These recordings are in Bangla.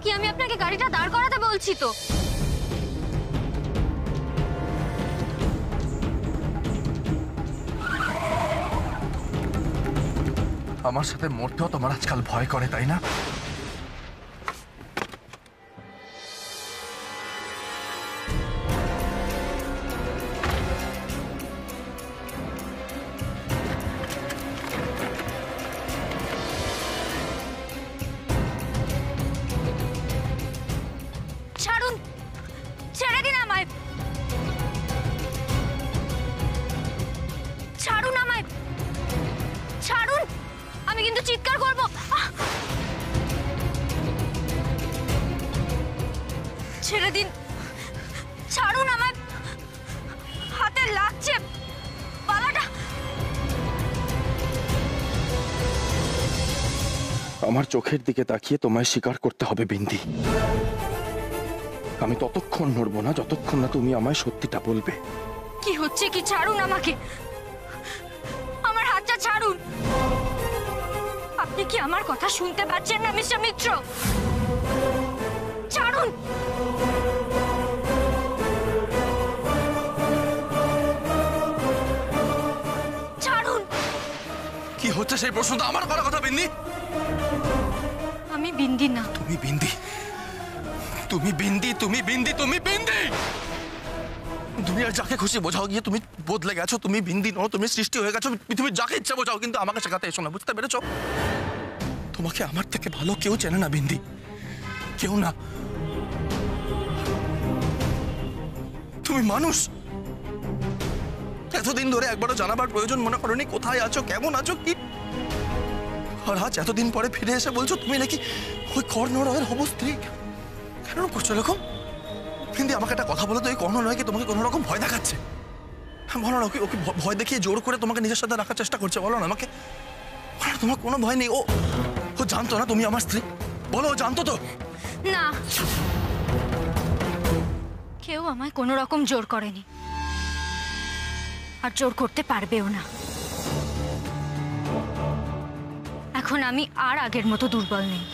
কি আমি আপনাকে গাড়িটা দাঁড় করাতে বলছি তো। আমার সাথে মরতেও তোমার আজকাল ভয় করে, তাই না? ছাড়ুন, ছেড়ে দিন আমায়, ছাড়ুন আমায়, ছাড়ুন, আমি কিন্তু চিৎকার করবো। ছেড়ে দিন, ছাড়ুন আমায়, হাতে লাগছে পালাটা। আমার চোখের দিকে তাকিয়ে তোমায় স্বীকার করতে হবে বিন্দি, আমি ততক্ষণ নড়বো না যতক্ষণ না তুমি আমায় সত্যিটা বলবে। কি হচ্ছে কি? ছাড়ুন আমাকে, আমার হাতটা ছাড়ুন। আপনি কি আমার কথা শুনতে পাচ্ছেন না মিস্টার মিত্র? ছাড়ুন। ছাড়ুন। কি হচ্ছে সেই প্রশ্নটা আমার করার কথা বিন্দি? আমি বিন্দি না। তুমি বিন্দি, তুমি বিন্দি, তুমি বিন্দি, তুমি বিন্দি। দুনিয়ার যাকে খুশি বোঝাও গিয়ে তুমি বদলে গেছো। তুমি বিন্দি নও, তুমি সৃষ্টি হয়ে গেছো। তুমি যাকে ইচ্ছা বোঝাও, কিন্তু আমাকে শেখাতে এসো না, বুঝতে পেরেছো? তোমাকে আমার থেকে ভালো কেউ চেনে না বিন্দি, কেউ না। তুমি মানুষ, এতদিন ধরে একবারও জানাবার প্রয়োজন মনে করোনি কোথায় আছো, কেমন আছো, কি? আর আজ এতদিন পরে ফিরে এসে বলছো তুমি নাকি ওই কর্ণরয়ের হবু স্ত্রী। কেন করছো এরকম? কিন্তু আমাকে একটা কথা বলো তো, এই কর্ণরয় কি তোমাকে কোনো রকম ভয় দেখাচ্ছে? হ্যাঁ বলো না, ওকে ওকে ভয় দেখিয়ে জোর করে তোমাকে নিজের সাথে রাখার চেষ্টা করছে? বলো না আমাকে, তোমার কোনো ভয় নেই? ও ও জানতো না তুমি আমার স্ত্রী? বলো, ও জানতো তো? না, কেউ আমায় কোনো রকম জোর করেনি, আর জোর করতে পারবেও না। এখন আমি আর আগের মতো দুর্বল নেই।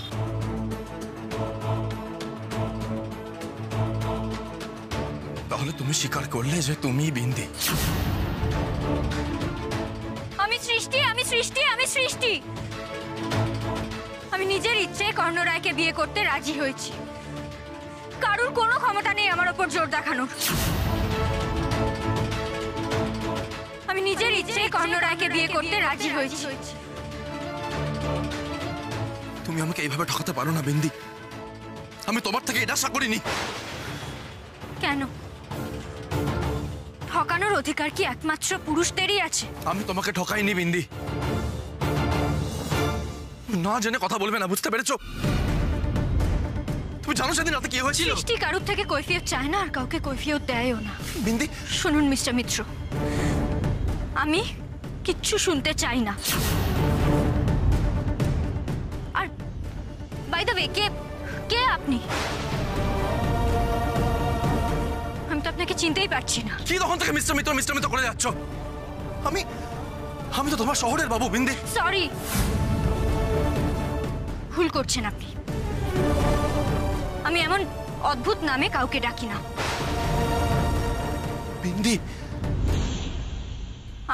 তাহলে তুমি স্বীকার করলে যে তুমি বিন্দি? আমি সৃষ্টি, আমি সৃষ্টি, আমি সৃষ্টি। আমি নিজের ইচ্ছে কর্ণরায়কে বিয়ে করতে রাজি হয়েছি। কারুর কোনো ক্ষমতা নেই আমার ওপর জোর দেখানোর। আমি নিজের ইচ্ছে কর্ণরায়কে বিয়ে করতে রাজি হয়েছি। তুমি আমাকে এইভাবে ঠকাতে পারো না বিন্দি, আমি তোমার থেকে এটা আশা করিনি। কেন? ঠকানোর অধিকার কি একমাত্র পুরুষদেরই আছে? আমি তোমাকে ঠকাইনি বিন্দি, না জেনে কথা বলবে না, বুঝতে পেরেছো? তুমি জানো সেদিন রাতে কি হয়েছিল? সৃষ্টি কারুর থেকে কৈফিয়ত চায় না, আর কাউকে কৈফিয়ত দেয়ও না। বিন্দি শুনুন মিস্টার মিত্র, আমি কিচ্ছু শুনতে চাই না। আর বাই দ্য ওয়ে, কে আপনি? আমি তো আপনাকে চিনতেই পারছি না। কি তখন থেকে মিস্টার মিত্র করে যাচ্ছ? আমি তো তোমার শহরের বাবু বিন্দি। সরি, ভুল করছেন আপনি। আমি এমন অদ্ভুত নামে কাউকে ডাকি না। বিন্দি,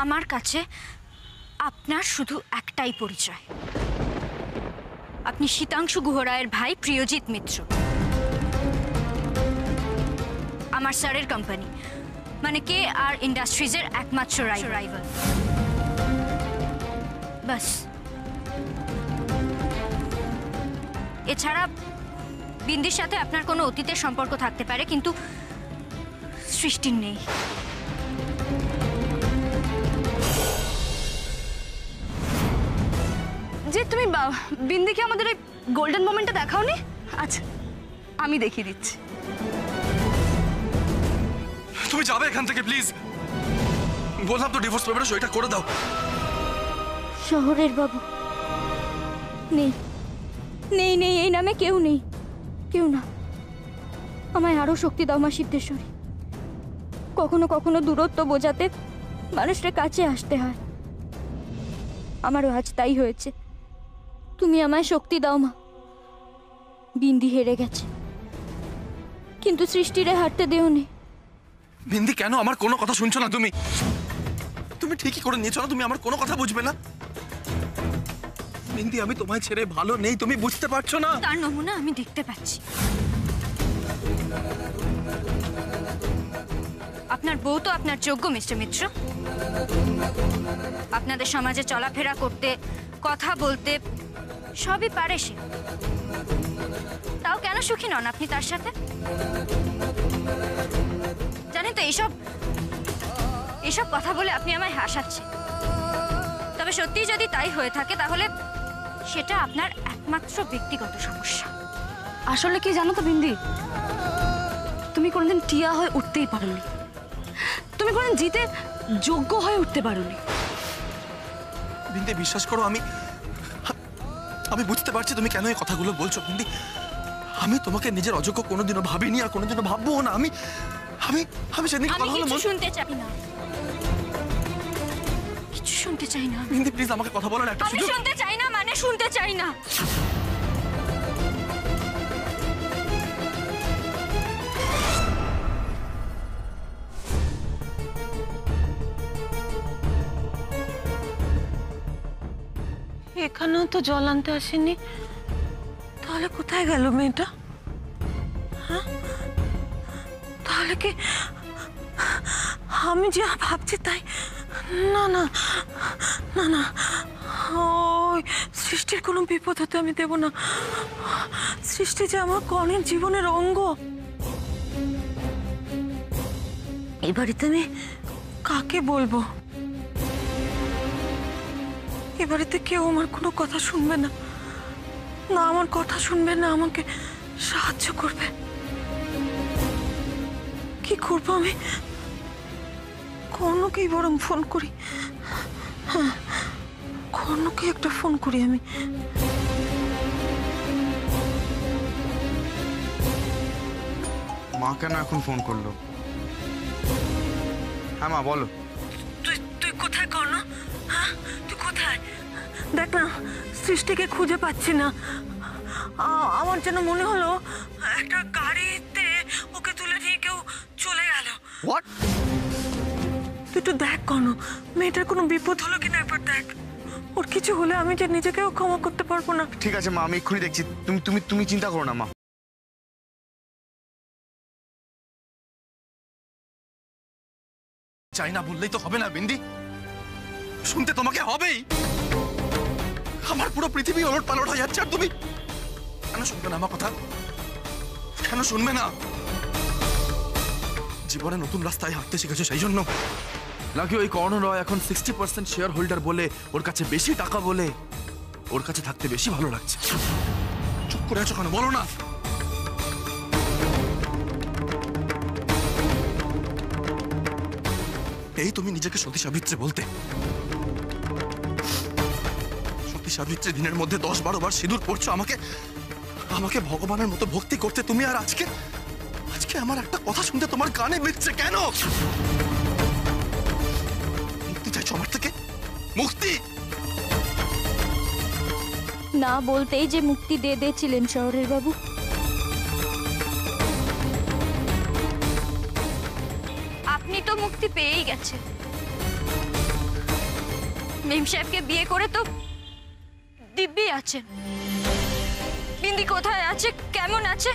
আমার কাছে আপনার শুধু একটাই পরিচয়, আপনি শীতাংশু গুহরায়ের ভাই প্রিয়জিৎ মিত্র। আমার স্যারের কোম্পানি মানে KR ইন্ডাস্ট্রিজের একমাত্র রাইভাল। বাস। এছাড়া বিন্দির সাথে আপনার কোনো অতীতের সম্পর্ক থাকতে পারে, কিন্তু সৃষ্টির নেই। যে তুমি বিন্দিকে আমাদের ওই গোল্ডেন মোমেন্টটা দেখাওনি? আচ্ছা, আমি দেখিয়ে দিচ্ছি। তুমি যাবে এখান থেকে প্লিজ। বললাম তো ডিভোর্স পেপারে সইটা করে দাও। শহরের বাবু নেই, নেই নেই, এই নামে কেউ নেই, কেউ না। আমায় আরো শক্তি দাও মা সিদ্ধেশ্বরী। কখনো কখনো দূরত্ব বোঝাতে মানুষের কাছে আসতে হয়, আমারও আজ তাই হয়েছে। তুমি আমায় শক্তি দাও মা, বিন্দি হেরে গেছে, কিন্তু সৃষ্টিরে হারতে দেওনি। বিন্দি, কেন আমার কোনো কথা শুনছো না তুমি? তুমি ঠিকই করে নিয়েছো না, তুমি আমার কোনো কথা বুঝবে না। বিন্দি, আমি তোমায় ছেড়ে ভালো নেই, তুমি বুঝতে পারছো না? তার নমুনা আমি দেখতে পাচ্ছি। আপনার বউ তো আপনার যোগ্য, মিস্টার মিত্র। আপনাদের সমাজে চলাফেরা করতে, কথা বলতে সবই পারে সে। তাও কেন সুখী নন আপনি তার সাথে? জানেন তো, এইসব কথা বলে আপনি আমায় হাসাচ্ছেন। তবে সত্যি যদি তাই হয়ে থাকে তাহলে সেটা আপনার একমাত্র ব্যক্তিগত সমস্যা। আসলে কি জানো তো বিন্দি, তুমি কোনোদিন টিয়া হয়ে উঠতেই পারোনি, তুমি কোনোদিন জিতে যোগ্য হয়ে উঠতে পারোনি। বিন্দি, বিশ্বাস করো, আমি বুঝতে পারছি তুমি কেন এই কথাগুলো বলছো। বিন্দি, আমি তোমাকে নিজের অযোগ্য কোনোদিনও ভাবিনি, আর কোনোদিনও ভাববো না। আমি আমি আমি সেদিন কথা হলো শুনতে চাই না, কিছু শুনতে চাই না। বিন্দি, প্লিজ আমাকে কথা বলার একটা আমি সুযোগ। শুনতে চাই না, মানে শুনতে চাই না। এখানেও তো জল আনতে আসেনি, তাহলে কোথায় গেল মেয়েটা? হ্যাঁ, তাহলে কি আমি যা ভাবছি তাই? না না না না, ওই সৃষ্টির কোনো বিপদ হতে আমি দেব না। সৃষ্টি যে আমার কর্ণের জীবনের অঙ্গ। এই বাড়িতে আমি কাকে বলবো? এ বাড়িতে কেউ আমার কোনো কথা শুনবে না, না আমার কথা শুনবে, না আমাকে সাহায্য করবে। কি করবো আমি? কর্ণকেই বরং ফোন করি। হ্যাঁ, কর্ণকে একটা ফোন করি আমি। মা কেন এখন ফোন করলো? হ্যাঁ মা, বলো। তুই কোথায় কর্ণ? হ্যাঁ, তুই কোথায়? দেখ না, সৃষ্টিকে খুঁজে পাচ্ছি না। আমার যেন মনে হলো একটা গাড়িতে ওকে তুলে নিয়ে কেউ চলে গেল। হোয়াট? তুই একটু দেখ কর্ণ, মেয়েটার কোনো বিপদ হলো কিনা একবার দেখ। ওর কিছু হলে আমি যে নিজেকেও ক্ষমা করতে পারবো না। ঠিক আছে মা, আমি এক্ষুনি দেখছি। তুমি তুমি তুমি চিন্তা করো না মা। চাই না বললেই তো হবে না বিন্দি, শুনতে তোমাকে হবেই। আমার পুরো পৃথিবী ওলট পালট হয়ে যাচ্ছে, আর তুমি কেন শুনবে না আমার কথা? কেন শুনবে না? জীবনে নতুন রাস্তায় হাঁটতে শিখেছো সেই জন্য নাকি ওই কর্ণ রয় এখন 60% শেয়ার হোল্ডার বলে, ওর কাছে বেশি টাকা বলে ওর কাছে থাকতে বেশি ভালো লাগছে? চুপ করে আছো কেন, বলো না। এই তুমি নিজেকে সতী সাবিত্রী বলতে, সতী সাবিত্রী দিনের মধ্যে 10-12 বার সিঁদুর পড়ছো আমাকে আমাকে ভগবানের মতো ভক্তি করতে তুমি, আর আজকে আমার একটা কথা শুনতে তোমার কানে বিচ্ছে কেন? মুক্তি চাইছো আমার থেকে? মুক্তি না বলতেই যে মুক্তি দিয়ে দিয়েছিলেন শহরের বাবু। আপনি তো মুক্তি পেয়েই গেছেন। মেম সাহেবকে বিয়ে করে তো দিব্যি আছেন। বিন্দি কোথায় আছে, কেমন আছে,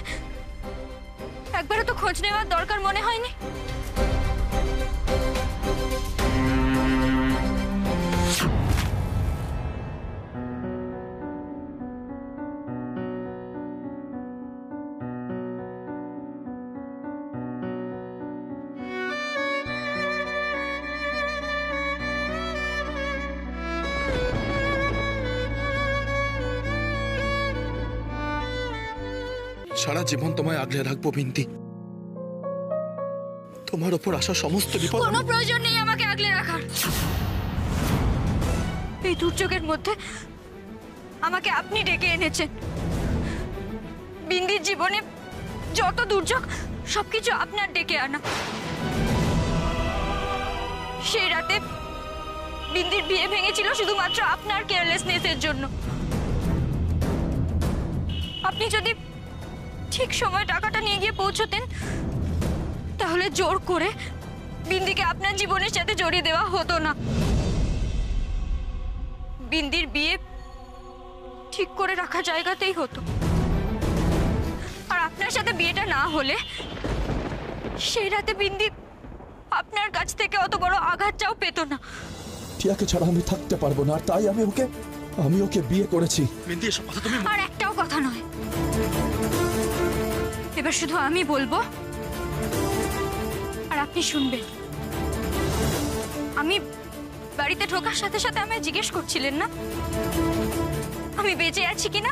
একবারও তো খোঁজ নেওয়ার দরকার মনে হয়নি? সারা জীবন তোমায় আগলে রাখবো বিন্দি। তোমার ওপর আসা সমস্ত বিপদ কোনো প্রয়োজন নেই আমাকে আগলে রাখার। এই দুর্যোগের মধ্যে আমাকে আপনি ডেকে এনেছেন। বিন্দির জীবনে যত দুর্যোগ সবকিছু আপনার ডেকে আনা। সেই রাতে বিন্দির বিয়ে ভেঙেছিল শুধুমাত্র আপনার কেয়ারলেসনেসের জন্য। আপনি যদি ঠিক সময় টাকাটা নিয়ে গিয়ে পৌঁছতেন, তাহলে জোর করে বিন্দিকে আপনার জীবনের সাথে জড়িয়ে দেওয়া হতো না। বিন্দির বিয়ে ঠিক করে রাখা জায়গাতেই হতো। আর আপনার সাথে বিয়েটা না হলে সেই রাতে বিন্দি আপনার কাছ থেকে অত বড় আঘাতটাও পেত না। টিয়াকে ছাড়া আমি থাকতে পারবো না, আর তাই আমি ওকে বিয়ে করেছি। বিন্দি, এসব কথা তুমি আর একটাও কথা নয়, এবার শুধু আমি বলবো আর আপনি শুনবেন। আমি বাড়িতে ঢোকার সাথে সাথে আমায় জিজ্ঞেস করছিলেন না আমি বেঁচে আছি কিনা?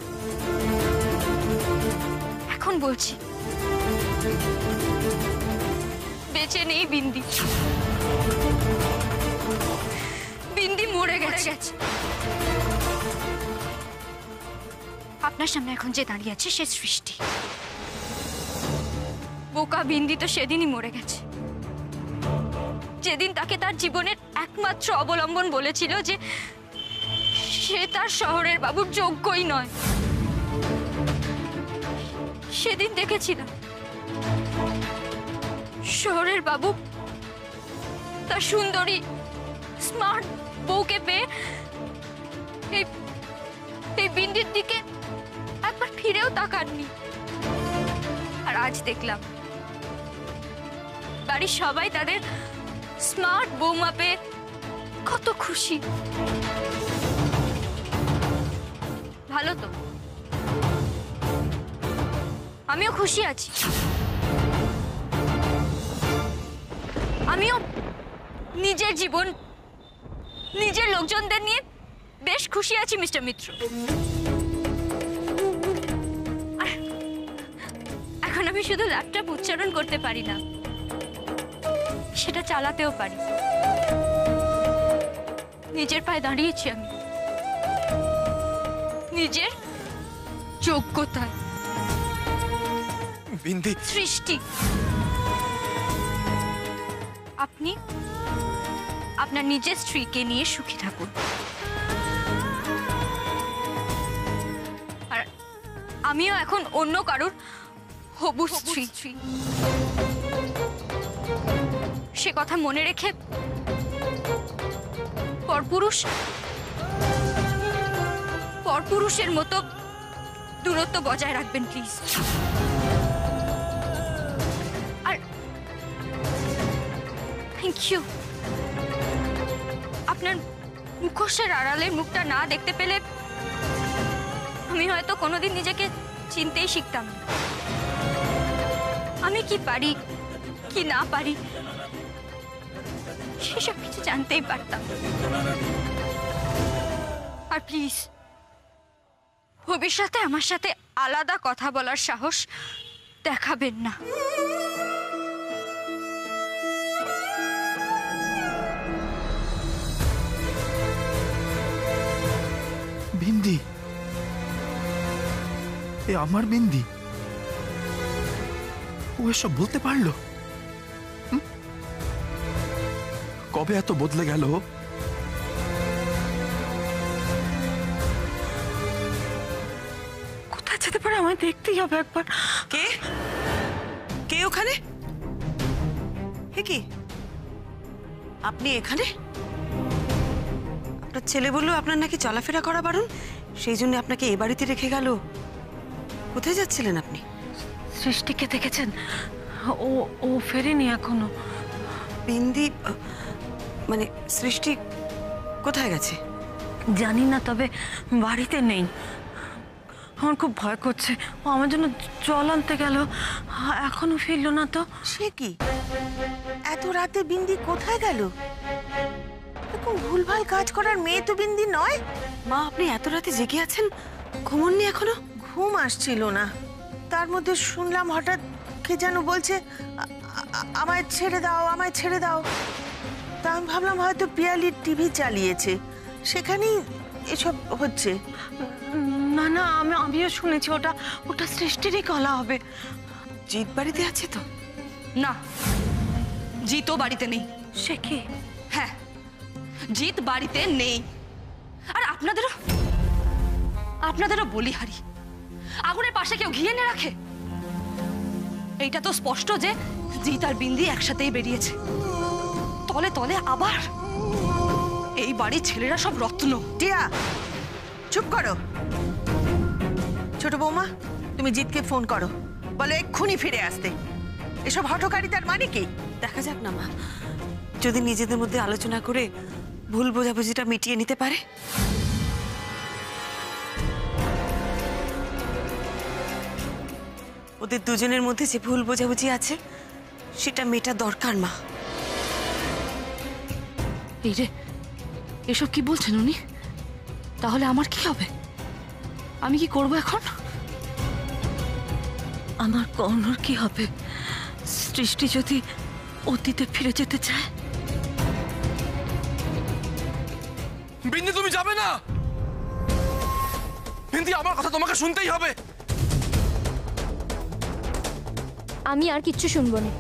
এখন বলছি, বেঁচে নেই বিন্দি। বিন্দি মরে গেছে। আপনার সামনে এখন যে দাঁড়িয়ে আছে সে সৃষ্টি। বোকা বিন্দি তো সেদিনই মরে গেছে, যেদিন তাকে তার জীবনের একমাত্র অবলম্বন বলেছিল যে সে তার শহরের বাবুর যোগ্যই নয়। সেদিন দেখেছিলাম শহরের বাবু তার সুন্দরী স্মার্ট বউকে পেয়ে এই বিন্দির দিকে একবার ফিরেও তাকাননি। আর আজ দেখলাম বাড়ির সবাই তাদের স্মার্ট বৌমা পেয়ে কত খুশি। ভালো তো, আমিও খুশি আছি। আমিও নিজের জীবন, নিজের লোকজনদের নিয়ে বেশ খুশি আছি মিস্টার মিত্র। এখন আমি শুধু ল্যাপটপ উচ্চারণ করতে পারি না, সেটা চালাতেও পারি। নিজের পায়ে দাঁড়িয়েছি আমি, নিজের যোগ্যতায়। বিন্দি, সৃষ্টি, আপনি আপনার নিজের স্ত্রীকে নিয়ে সুখী থাকুন, আর আমিও এখন অন্য কারোর হবু স্ত্রী। সে কথা মনে রেখে পরপুরুষের মতো দূরত্ব বজায় রাখবেন প্লিজ। R thank you. আপনার মুখোশের আড়ালের মুখটা না দেখতে পেলে আমি হয়তো কোনোদিন নিজেকে চিনতেই শিখতাম না। আমি কি পারি কি না পারি সেসব কিছু জানতেই পারতাম। আর প্লিজ ভবিষ্যতে আমার সাথে আলাদা কথা বলার সাহস দেখাবেন না। বিন্দি, এ আমার বিন্দি, ও এসব বলতে পারলো? কবে এত বদলে গেল? কোথায় যেতে পারে? আমায় দেখতেই হবে একবার। কে কে ওখানে? হে কি, আপনি এখানে? আপনার ছেলে বললো আপনার নাকি চলাফেরা করা বারণ, সেই জন্য আপনাকে এ বাড়িতে রেখে গেল। কোথায় যাচ্ছিলেন আপনি? সৃষ্টিকে দেখেছেন? ও ও ফেরেনি এখনো। বিন্দি, মানে সৃষ্টি কোথায় গেছে? জানি না, তবে বাড়িতে নেই। আমার খুব ভয় করছে। ও আমার জন্য জল আনতে গেল, এখনো ফিরলো না তো। সে কি, এত রাতে বিন্দি কোথায় গেল? এরকম ভুলভাল কাজ করার মেয়ে তো বিন্দি নয়। মা, আপনি এত রাতে জেগে আছেন, ঘুমোননি এখনো? ঘুম আসছিল না, তার মধ্যে শুনলাম হঠাৎ কে যেন বলছে আমায় ছেড়ে দাও, আমায় ছেড়ে দাও। তা আমি ভাবলাম হয়তো পিয়ালি টিভি চালিয়েছে, সেখানেই এসব হচ্ছে। না না, আমিও শুনেছি ওটা সৃষ্টিরই কলা হবে। জিৎ বাড়িতে আছে তো? না, জিতও বাড়িতে নেই। সে কি? হ্যাঁ, জিত বাড়িতে নেই। আর আপনাদেরও বলিহারি। আগুনের পাশে কেউ ঘি এনে রাখে? এইটা তো স্পষ্ট যে জিৎ আর বিন্দি একসাথেই বেরিয়েছে। তলে তলে আবার এই বাড়ির ছেলেরা সব রত্ন। টিয়া চুপ করো। ছোট বৌমা, তুমি জিতকে ফোন করো, বলো এক্ষুনি ফিরে আসতে। এসব হঠকারিতার মানে কি? দেখা যাক না মা, যদি নিজেদের মধ্যে আলোচনা করে ভুল বোঝাবুঝিটা মিটিয়ে নিতে পারে। ওদের দুজনের মধ্যে যে ভুল বোঝাবুঝি আছে সেটা মেটা দরকার মা। এই রে, এসব কি বলছেন উনি? তাহলে আমার কি হবে? আমি কি করব এখন? আমার কর্ণর কি হবে? সৃষ্টি যদি অতীতে ফিরে যেতে চায়? বিন্দি তুমি যাবে না। বিন্দি, আমার কথা তোমাকে শুনতেই হবে। আমি আর কিচ্ছু শুনবো না।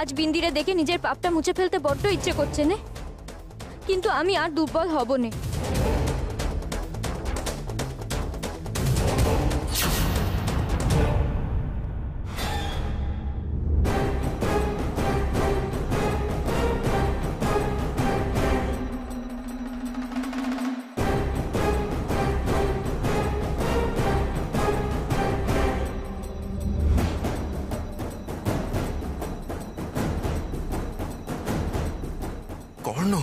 আজ বিন্দিরে দেখে নিজের পাপটা মুছে ফেলতে বড্ড ইচ্ছে করছে না, কিন্তু আমি আর দুর্বল হব না। কর্ণ,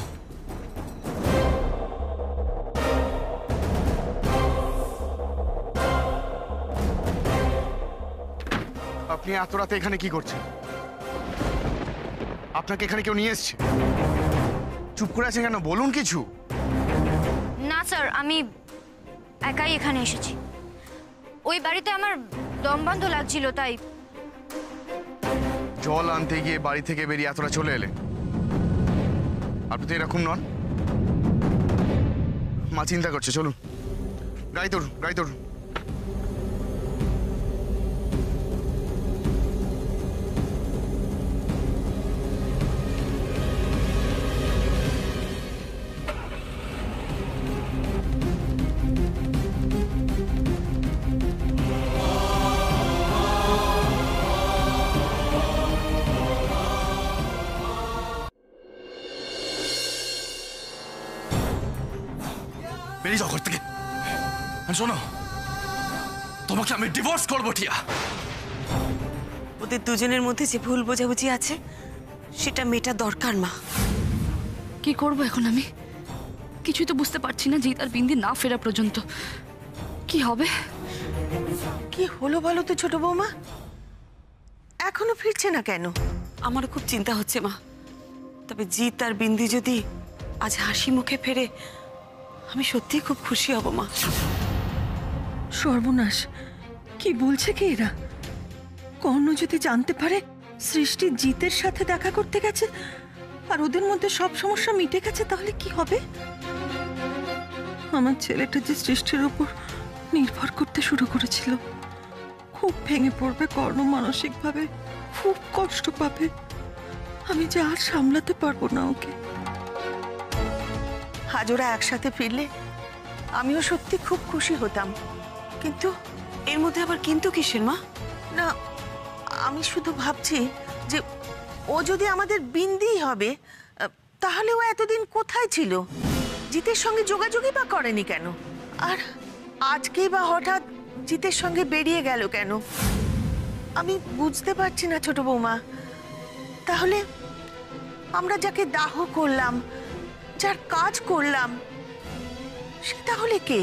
আপনি এত রাতে এখানে কি করছেন? আপনাকে এখানে কেউ নিয়ে এসছে? চুপ করে আছেন কেন? বলুন কিছু। না স্যার, আমি একাই এখানে এসেছি। ওই বাড়িতে আমার দম বন্ধ লাগছিল, তাই। জল আনতে গিয়ে বাড়ি থেকে বেরিয়ে এতটা চলে এলেন? আপনি তো এরকম নন। মা চিন্তা করছে, চলুন গাড়ি তোর, গাড়ি তোর। বেরিয়ে যাও ঘর থেকে। শোনো, তোমাকে আমি ডিভোর্স করবো টিয়া। ওদের দুজনের মধ্যে যে ভুল বোঝাবুঝি আছে সেটা মেটা দরকার মা। কি করব এখন আমি? কিছুই তো বুঝতে পারছি না। জিৎ আর বিন্দি না ফেরা পর্যন্ত কি হবে? কি হলো বলো তো ছোট বৌমা, এখনো ফিরছে না কেন? আমারও খুব চিন্তা হচ্ছে মা। তবে জিৎ আর বিন্দি যদি আজ হাসি মুখে ফেরে আমি সত্যিই খুব খুশি হব মা। সর্বনাশ, কি বলছে কি এরা? কর্ণ যদি জানতে পারে সৃষ্টি জিতের সাথে দেখা করতে গেছে আর ওদের মধ্যে সব সমস্যা মিটে গেছে, তাহলে কি হবে? আমার ছেলেটা যে সৃষ্টির উপর নির্ভর করতে শুরু করেছিল, খুব ভেঙে পড়বে কর্ণ মানসিকভাবে, খুব কষ্ট পাবে। আমি যে আর সামলাতে পারবো না ওকে। আজ ওরা একসাথে ফিরলে আমিও সত্যি খুব খুশি হতাম, কিন্তু এর মধ্যে আবার কিন্তু কিসের মা? না, আমি শুধু ভাবছি যে ও যদি আমাদের বিন্দি হবে, তাহলে ও এতদিন কোথায় ছিল? জিতের সঙ্গে যোগাযোগই বা করেনি কেন? আর আজকেই বা হঠাৎ জিতের সঙ্গে বেরিয়ে গেল কেন? আমি বুঝতে পারছি না ছোট বৌমা। তাহলে আমরা যাকে দাহ করলাম, যার কাজ করলাম, সে তাহলে কে?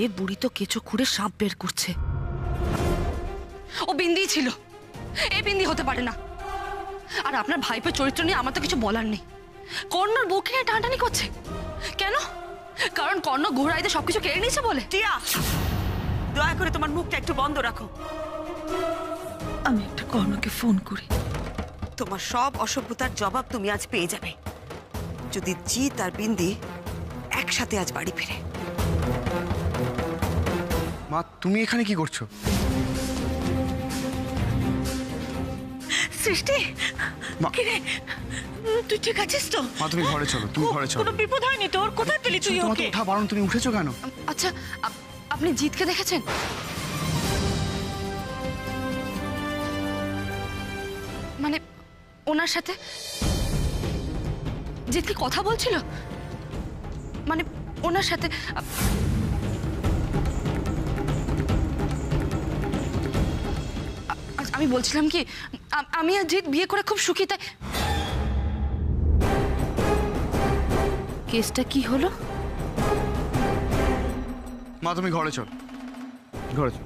এ বুড়ি তো কেঁচো খুঁড়ে সাপ বের করছে। ও বিন্দি ছিল, এ বিন্দি হতে পারে না। আর আপনার ভাইপোর চরিত্র নিয়ে আমার তো কিছু বলার নেই। কর্ণর বউকে নিয়ে টানাটানি করছে কেন? কারণ কর্ণ ঘোড়াইতে সবকিছু কেড়ে নিয়েছে বলে। টিয়া, দয়া করে তোমার মুখটা একটু বন্ধ রাখো। আমি একটা কর্ণকে ফোন করি। তোমার সব অসভ্যতার জবাব তুমি আজ পেয়ে যাবে যদি জিৎ আর বিন্দি একসাথে আজ বাড়ি ফিরে। মা, তুমি এখানে কি করছো? সৃষ্টি, মা, কিরে তুই ঠিক আছিস তো? মা তুমি ঘরে চলো, তুমি ঘরে চলো। কোনো বিপদ হয়নি তোর? কোথায় পেলি তুই তোমার তো ওকে? ওঠা বারণ, তুমি উঠেছো কেন? আচ্ছা, আপনি জিতকে দেখেছেন? মানে ওনার সাথে জিৎ কি কথা বলছিল? মানে ওনার সাথে আমি বলছিলাম কি, আমি আর জিৎ বিয়ে করে খুব সুখী, তাই কেসটা কি হলো? মা তুমি ঘরে চল, ঘরে চল।